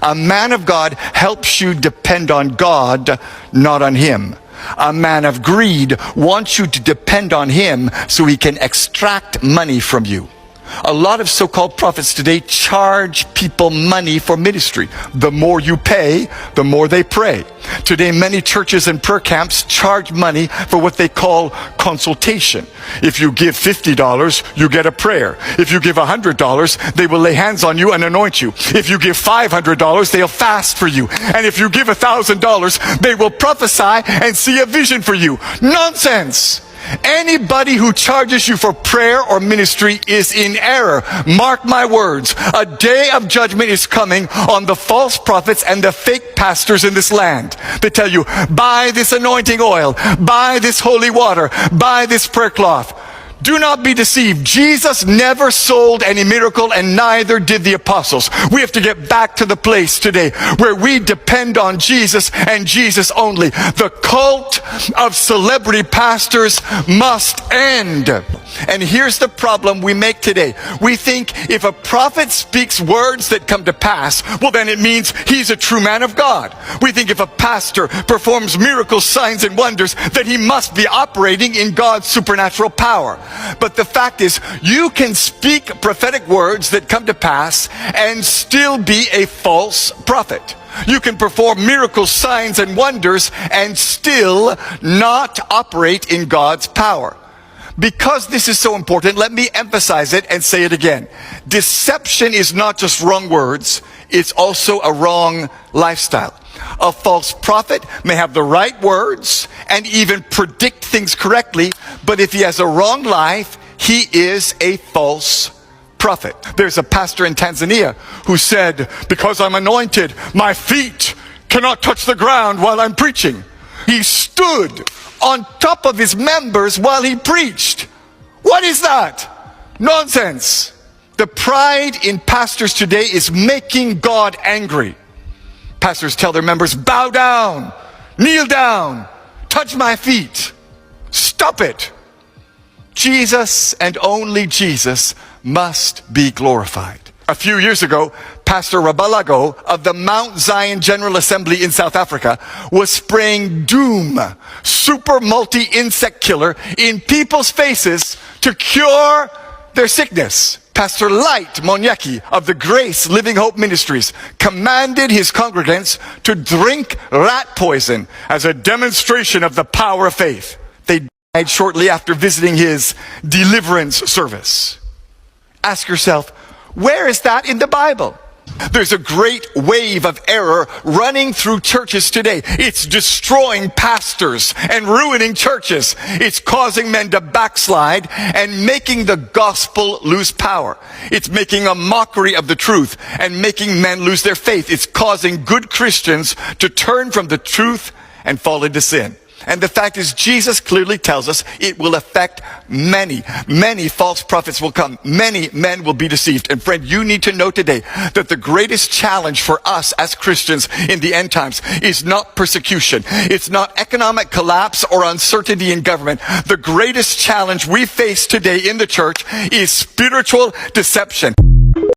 A man of God helps you depend on God, not on him. A man of greed wants you to depend on him so he can extract money from you. A lot of so-called prophets today charge people money for ministry. The more you pay, the more they pray. Today, many churches and prayer camps charge money for what they call consultation. If you give $50, you get a prayer. If you give $100, they will lay hands on you and anoint you. If you give $500, they'll fast for you. And if you give $1,000, they will prophesy and see a vision for you. Nonsense! Anybody who charges you for prayer or ministry is in error. Mark my words. A day of judgment is coming on the false prophets and the fake pastors in this land. They tell you, buy this anointing oil, buy this holy water, buy this prayer cloth. Do not be deceived. Jesus never sold any miracle, and neither did the apostles. We have to get back to the place today where we depend on Jesus and Jesus only. The cult of celebrity pastors must end. And here's the problem we make today. We think if a prophet speaks words that come to pass, well, then it means he's a true man of God. We think if a pastor performs miracles, signs, and wonders, that he must be operating in God's supernatural power. But the fact is, you can speak prophetic words that come to pass and still be a false prophet. You can perform miracles, signs, and wonders and still not operate in God's power. Because this is so important, let me emphasize it and say it again. Deception is not just wrong words, it's also a wrong lifestyle. A false prophet may have the right words and even predict things correctly, but if he has a wrong life, he is a false prophet. There's a pastor in Tanzania who said, because I'm anointed, my feet cannot touch the ground while I'm preaching. He stood on top of his members while he preached. What is that? Nonsense. The pride in pastors today is making God angry. Pastors tell their members, bow down, kneel down, touch my feet. Stop it. Jesus and only Jesus must be glorified. A few years ago, Pastor Rabalago of the Mount Zion General Assembly in South Africa was spraying Doom, super multi-insect killer, in people's faces to cure their sickness. Pastor Light Monyeki of the Grace Living Hope Ministries commanded his congregants to drink rat poison as a demonstration of the power of faith. They died shortly after visiting his deliverance service. Ask yourself, where is that in the Bible? There's a great wave of error running through churches today. It's destroying pastors and ruining churches. It's causing men to backslide and making the gospel lose power. It's making a mockery of the truth and making men lose their faith. It's causing good Christians to turn from the truth and fall into sin. And the fact is, Jesus clearly tells us it will affect many. Many false prophets will come. Many men will be deceived. And friend, you need to know today that the greatest challenge for us as Christians in the end times is not persecution. It's not economic collapse or uncertainty in government. The greatest challenge we face today in the church is spiritual deception.